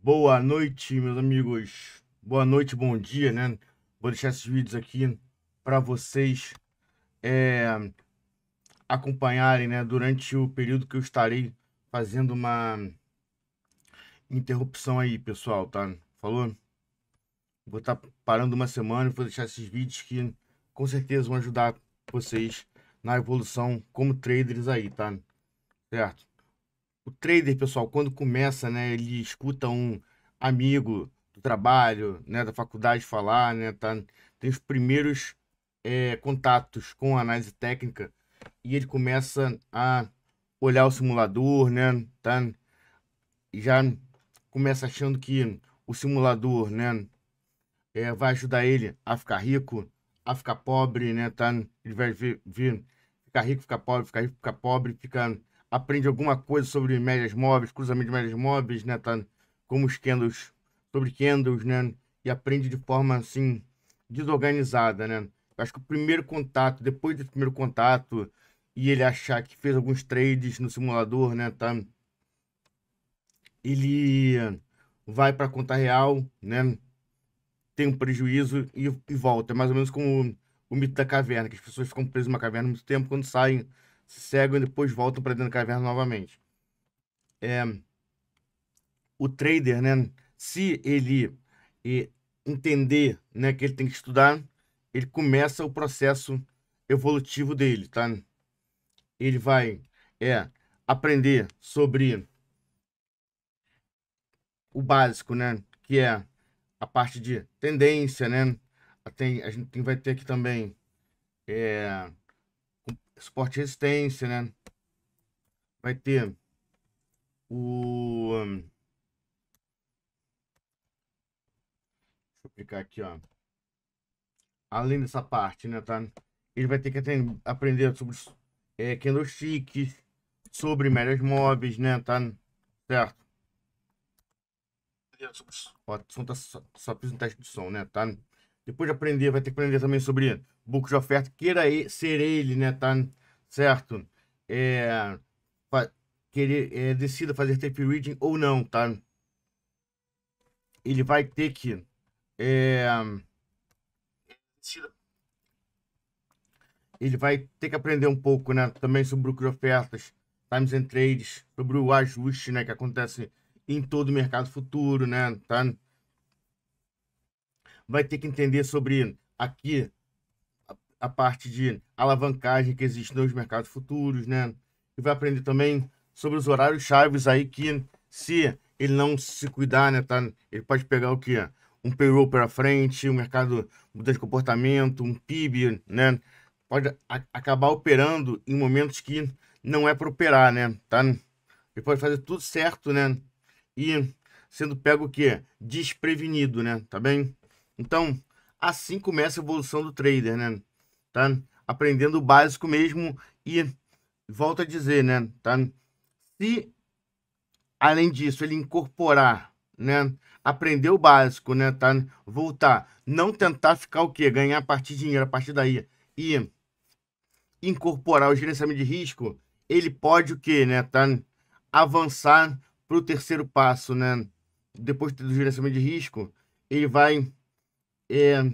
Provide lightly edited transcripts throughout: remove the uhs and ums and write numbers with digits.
Boa noite, meus amigos. Boa noite, bom dia, né? Vou deixar esses vídeos aqui para vocês acompanharem, né? Durante o período que eu estarei fazendo uma interrupção aí, pessoal, tá? Falou? Vou estar parando uma semana e vou deixar esses vídeos que com certeza vão ajudar vocês na evolução como traders aí, tá? Certo? O trader, pessoal, quando começa, né, ele escuta um amigo do trabalho, né, da faculdade falar, né, tá? Tem os primeiros contatos com a análise técnica e ele começa a olhar o simulador, né, tá? E já começa achando que o simulador, né, vai ajudar ele a ficar rico, a ficar pobre, né, tá? Ele vai ver ficar rico, ficar pobre, ficar rico, ficar pobre, aprende alguma coisa sobre médias móveis, cruzamento de médias móveis, né, tá? Como os candles, sobre candles, né? E aprende de forma, assim, desorganizada, né? Eu acho que o primeiro contato, depois desse primeiro contato, e ele achar que fez alguns trades no simulador, né, tá? Ele vai para a conta real, né? Tem um prejuízo e volta. É mais ou menos como o mito da caverna, que as pessoas ficam presas numa caverna muito tempo, quando saem, se cegam e depois voltam para dentro da caverna novamente. O trader, né, se ele eh, entender, né, que ele tem que estudar, ele começa o processo evolutivo dele, tá? Ele vai aprender sobre o básico, né, que é a parte de tendência, né? A gente vai ter aqui também é, suporte e resistência, né? Vai ter deixa eu explicar aqui, ó. Além dessa parte, né, tá? Ele vai ter que aprender sobre candlesticks, sobre médias móveis, né, tá? Certo? Ó, o som tá, só fiz um teste de som, né, tá? Depois de aprender, vai ter que aprender também sobre book de oferta, queira ser ele, né, tá? Certo? É, fa- decida fazer tape reading ou não, tá? Ele vai ter que é, ele vai ter que aprender um pouco, né, também sobre o que ofertas, times and trades, sobre o ajuste, né, que acontece em todo o mercado futuro, né, tá? Vai ter que entender sobre aqui a parte de alavancagem que existe nos mercados futuros, né? E vai aprender também sobre os horários chaves aí que, se ele não se cuidar, né, tá? Ele pode pegar o quê? Um payroll para frente, um mercado mudando de comportamento, um PIB, né? Pode acabar operando em momentos que não é para operar, né? Tá? Ele pode fazer tudo certo, né? E sendo pego o quê? Desprevenido, né? Tá bem? Então, assim começa a evolução do trader, né? Tá? Aprendendo o básico mesmo e volto a dizer, né? Tá? Se além disso ele incorporar, né? Aprender o básico, né? Tá? Voltar, não tentar ficar o quê? Ganhar a partir de dinheiro a partir daí e incorporar o gerenciamento de risco, ele pode o quê, né? Tá? Avançar para o terceiro passo, né? Depois do gerenciamento de risco, ele vai é,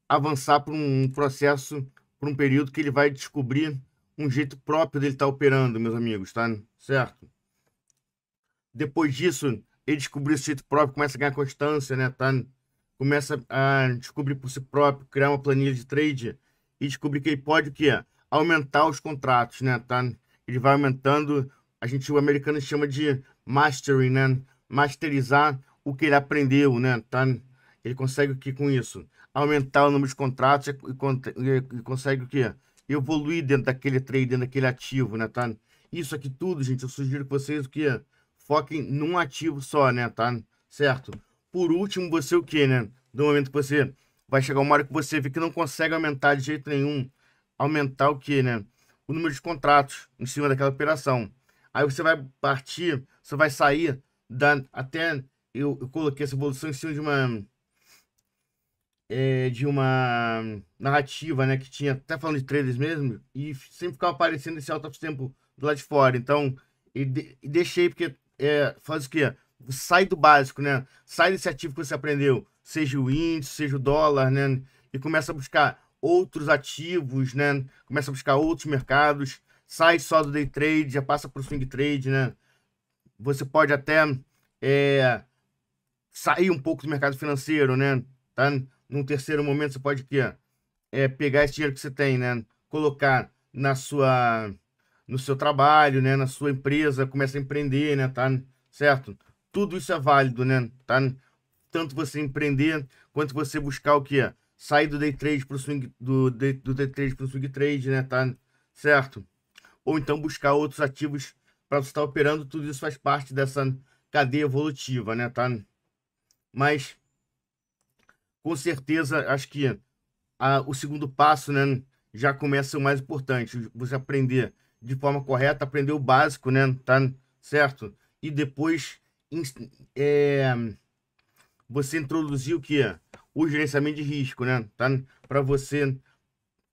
avançar para um processo, para um período que ele vai descobrir um jeito próprio dele estar operando, meus amigos, tá? Certo? Depois disso, ele descobrir esse jeito próprio, começa a ganhar constância, né? Tá? Começa a descobrir por si próprio, criar uma planilha de trade e descobrir que ele pode o quê? Aumentar os contratos, né? Tá? Ele vai aumentando, o americano chama de mastering, né? Masterizar o que ele aprendeu, né? Tá? Ele consegue o que com isso? Aumentar o número de contratos e consegue o quê? Evoluir dentro daquele trade, dentro daquele ativo, né? Tá? Isso aqui tudo, gente, eu sugiro que vocês o quê? Foquem num ativo só, né? Tá? Certo? Por último, você o quê, né? No momento que você vai chegar uma hora que você vê que não consegue aumentar de jeito nenhum, aumentar o quê, né? O número de contratos em cima daquela operação. Aí você vai partir, você vai sair até eu coloquei essa evolução em cima de uma narrativa, né, que tinha, até falando de traders mesmo, e sempre ficava aparecendo esse out of tempo do lado de fora. Então, e deixei porque faz o quê? Sai do básico, né? Sai desse ativo que você aprendeu, seja o índice, seja o dólar, né? E começa a buscar outros ativos, né? Começa a buscar outros mercados, sai só do day trade, já passa para o swing trade, né? Você pode até sair um pouco do mercado financeiro, né? Tá? Num terceiro momento, você pode quê? Pegar esse dinheiro que você tem, né? Colocar no seu trabalho, né? Na sua empresa, começa a empreender, né? Tá? Certo? Tudo isso é válido, né? Tá? Tanto você empreender, quanto você buscar o quê? Sair do day trade pro swing, do day trade pro swing trade, né? Tá? Certo? Ou então buscar outros ativos para você estar operando, tudo isso faz parte dessa cadeia evolutiva, né? Tá? Mas, com certeza, acho que o segundo passo, né, já começa o mais importante, você aprender de forma correta, aprender o básico, né, tá certo? E depois é, você introduzir o que? O gerenciamento de risco, né, tá? Para você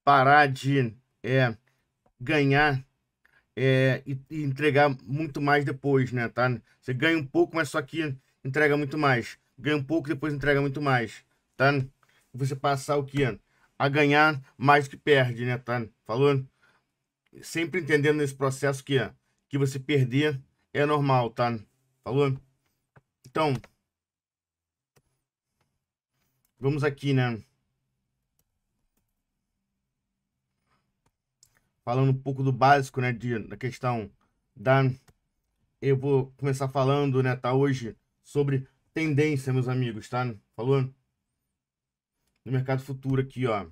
parar de ganhar e entregar muito mais depois, né, tá? Você ganha um pouco, mas só que entrega muito mais. Ganha um pouco, depois entrega muito mais, tá? Você passar o quê? A ganhar mais do que perde, né, tá? Falou? Sempre entendendo nesse processo que você perder é normal, tá? Falou? Então, vamos aqui, né? Falando um pouco do básico, né, da questão da... Eu vou começar falando, né, tá, hoje sobre tendência, meus amigos, tá? Falou? No mercado futuro aqui, ó.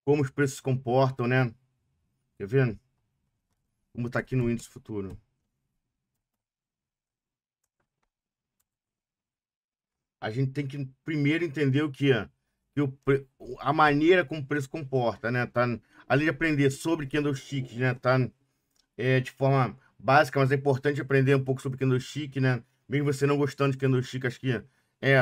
Como os preços se comportam, né? Tá vendo? Como tá aqui no índice futuro. A gente tem que primeiro entender o que é. A maneira como o preço comporta, né? Tá? Além de aprender sobre candlesticks, né? Tá? De forma básica, mas é importante aprender um pouco sobre candlestick, né? Mesmo você não gostando de candlestick, acho que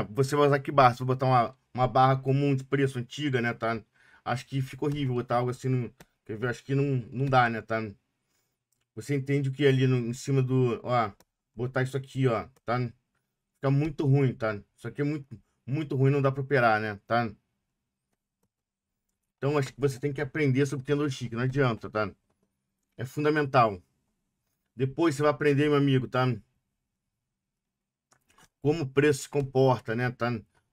você vai usar que barra? Se você botar uma barra comum de preço antiga, né? Tá? Acho que fica horrível botar algo assim. Quer ver? Acho que não dá, né? Tá? Você entende o que é ali em cima do. Ó, botar isso aqui, ó. Tá? Fica muito ruim, tá? Isso aqui é muito ruim, não dá para operar, né? Tá? Então, acho que você tem que aprender sobre candlestick, não adianta, tá? É fundamental. Depois você vai aprender, meu amigo, tá? Como o preço se comporta, né? Tá?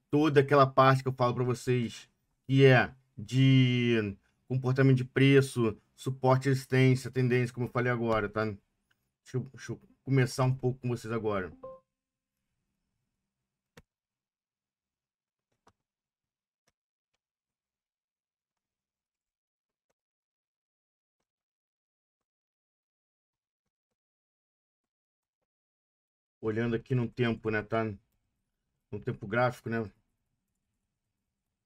Toda aquela parte que eu falo para vocês, que é de comportamento de preço, suporte, resistência, tendência, como eu falei agora, tá? Deixa eu começar um pouco com vocês agora. Olhando aqui no tempo, né? Tá? No tempo gráfico, né?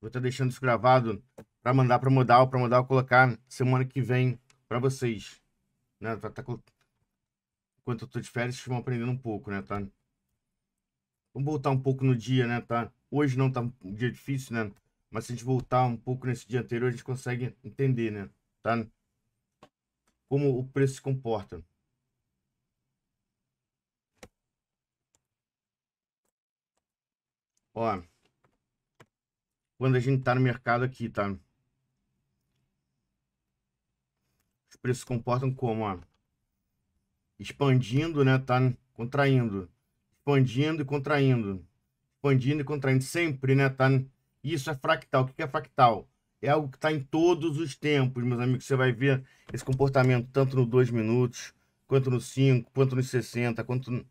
Vou estar deixando isso gravado para mudar, eu colocar semana que vem para vocês, né? Enquanto eu tô de férias, vocês vão aprendendo um pouco, né, tá? Vamos voltar um pouco no dia, né, tá? Hoje não tá um dia difícil, né? Mas se a gente voltar um pouco nesse dia anterior, a gente consegue entender, né? Tá? Como o preço se comporta. Ó, quando a gente tá no mercado aqui, tá? Os preços se comportam como, ó? Expandindo, né? Tá? Contraindo. Expandindo e contraindo. Expandindo e contraindo. Sempre, né? Tá? Isso é fractal. O que é fractal? É algo que está em todos os tempos, meus amigos. Você vai ver esse comportamento tanto no 2 minutos, quanto no 5, quanto no 60, quanto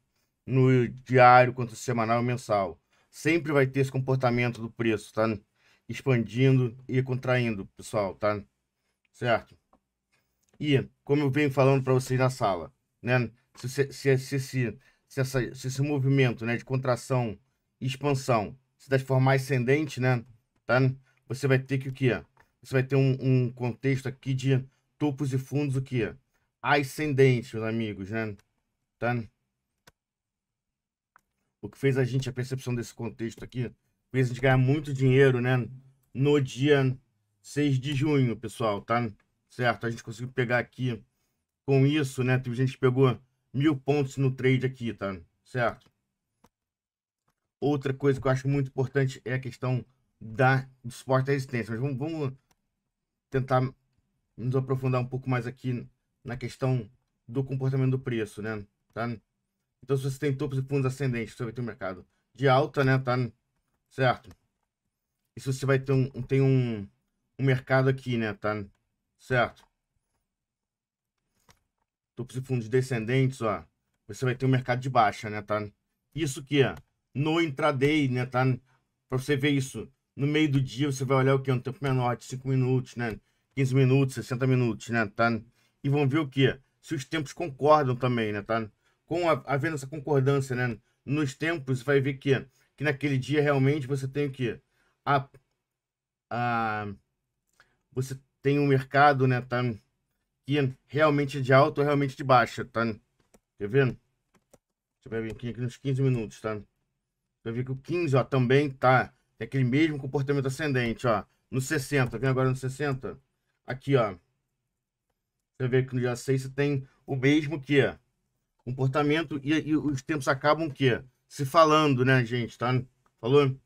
no diário, quanto no semanal e mensal. Sempre vai ter esse comportamento do preço, tá? Expandindo e contraindo, pessoal, tá? Certo? E, como eu venho falando para vocês na sala, né? Se esse movimento, né, de contração e expansão se der de forma ascendente, né? Tá? Você vai ter que o quê? Você vai ter um contexto aqui de topos e fundos, o quê? Ascendente, meus amigos, né? Tá? O que fez a percepção desse contexto aqui, fez a gente ganhar muito dinheiro, né? No dia 6 de junho, pessoal, tá? Certo? A gente conseguiu pegar aqui com isso, né? Teve gente que pegou 1.000 pontos no trade aqui, tá? Certo? Outra coisa que eu acho muito importante é a questão do suporte à resistência. Mas vamos tentar nos aprofundar um pouco mais aqui na questão do comportamento do preço, né? Tá? Então, se você tem topos e fundos ascendentes, você vai ter um mercado de alta, né? Tá? Certo? E se você vai ter um mercado aqui, né? Tá? Certo? Topos e fundos descendentes, ó. Você vai ter um mercado de baixa, né? Tá? Isso que é no intraday, né? Tá? Para você ver isso no meio do dia, você vai olhar o que? Um tempo menor, de 5 minutos, né? 15 minutos, 60 minutos, né? Tá? E vão ver o que? Se os tempos concordam também, né? Tá? Havendo essa concordância, né? Nos tempos, você vai ver que naquele dia realmente você tem o que? A, você tem um mercado, né? Tá? Que realmente é de alta ou realmente de baixa, tá? Quer ver? Você vai ver aqui nos 15 minutos, tá? Você vai ver que o 15, ó, também tá. Tem aquele mesmo comportamento ascendente, ó. No 60, vem agora no 60? Aqui, ó. Você vê que no dia 6 você tem o mesmo que comportamento e os tempos acabam o quê? Se falando, né, gente, tá? Falou?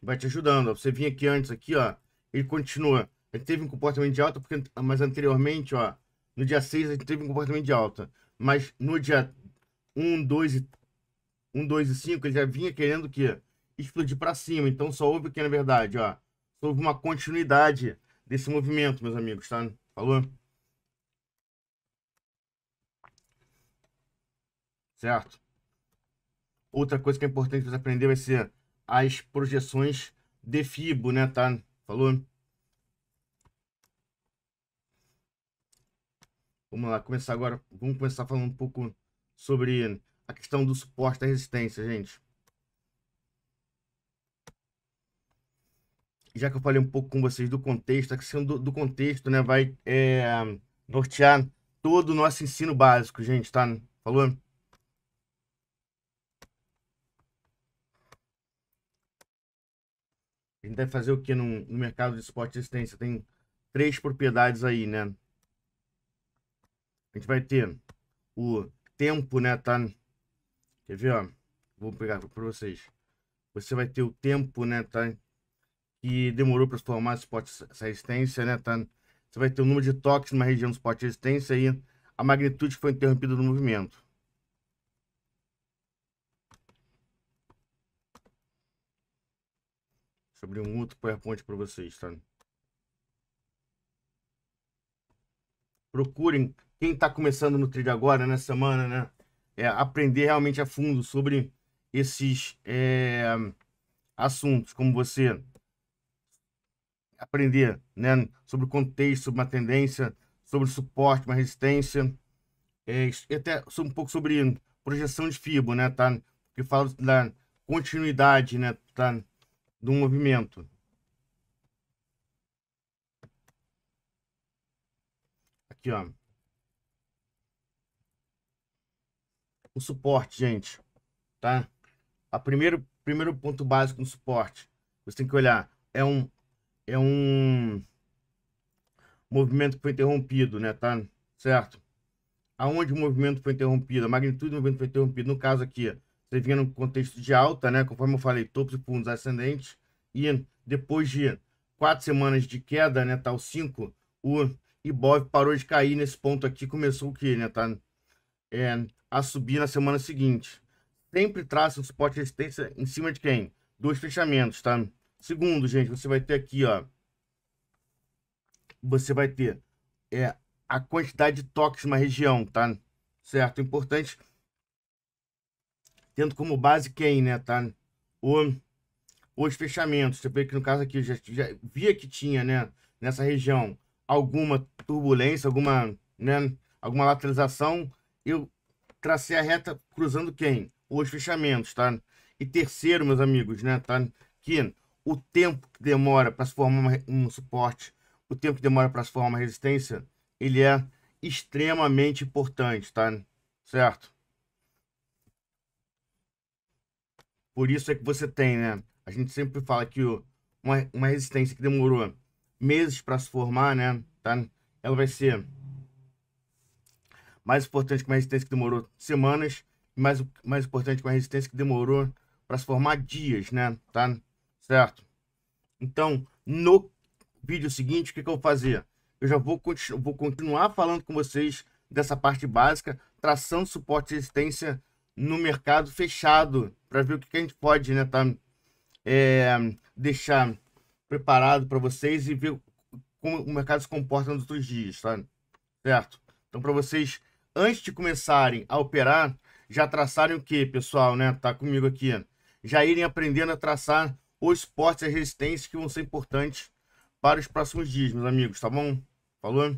Vai te ajudando, ó. Você vinha aqui antes, aqui, ó. Ele continua. Ele teve um comportamento de alta, porque, mas anteriormente, ó, no dia 6 ele teve um comportamento de alta. Mas no dia 1, 2 e 5 ele já vinha querendo que explodir para cima. Então só houve o que, na verdade, ó, só houve uma continuidade desse movimento, meus amigos, tá? Falou? Certo? Outra coisa que é importante você aprender vai ser as projeções de FIBO, né, tá? Falou? Vamos lá, começar agora. Vamos começar falando um pouco sobre a questão do suporte à resistência, gente. Já que eu falei um pouco com vocês do contexto, a questão do contexto, né, vai nortear todo o nosso ensino básico, gente, tá? Falou? A gente deve fazer o que no mercado de suporte de resistência? Tem três propriedades aí, né? A gente vai ter o tempo, né, tá? Quer ver, ó? Vou pegar para vocês. Você vai ter o tempo, né, tá? Que demorou para se formar suporte essa resistência, né, tá? Você vai ter o número de toques numa região do suporte de resistência e a magnitude que foi interrompida do movimento. Deixa eu abrir um outro PowerPoint para vocês, tá? Procurem, quem está começando no trade agora, nessa semana, né? Aprender realmente a fundo sobre esses assuntos, como você aprender, né, sobre o contexto, sobre uma tendência, sobre suporte, uma resistência, e até um pouco sobre projeção de FIBO, né, tá? Que fala da continuidade, né, tá, do movimento. Aqui, ó. O suporte, gente, tá? Primeiro ponto básico no suporte, você tem que olhar, é um movimento que foi interrompido, né, tá? Certo? Aonde o movimento foi interrompido, a magnitude do movimento foi interrompido, no caso aqui, você vinha no contexto de alta, né, conforme eu falei, topos e fundos ascendentes, e depois de 4 semanas de queda, né, tá, o 5, o Ibov parou de cair nesse ponto aqui, começou o que, né, tá, a subir na semana seguinte. Sempre traça um suporte de resistência em cima de quem? Dois fechamentos, tá? Segundo, gente, você vai ter aqui, ó, você vai ter a quantidade de toques numa região, tá? Certo? Importante, tendo como base quem, né, tá? O, os fechamentos. Você vê que no caso aqui, já via que tinha, né, nessa região, alguma turbulência, alguma lateralização. Eu tracei a reta cruzando quem? Os fechamentos, tá? E terceiro, meus amigos, né, tá? Que o tempo que demora para se formar um suporte, o tempo que demora para se formar uma resistência, ele é extremamente importante, tá? Certo? Por isso é que você tem, né? A gente sempre fala que uma resistência que demorou meses para se formar, né? Tá? Ela vai ser mais importante que uma resistência que demorou semanas, e mais importante que uma resistência que demorou para se formar dias, né? Tá? Certo? Então, no vídeo seguinte, o que eu vou fazer? Eu já vou continuar falando com vocês dessa parte básica, tração, suporte e resistência no mercado fechado, para ver o que a gente pode, né, deixar preparado para vocês e ver como o mercado se comporta nos outros dias, tá? Certo? Então, para vocês, antes de começarem a operar, já traçarem o que, pessoal, né? Tá comigo aqui. Já irem aprendendo a traçar os suportes e as resistências que vão ser importantes para os próximos dias, meus amigos, tá bom? Falou?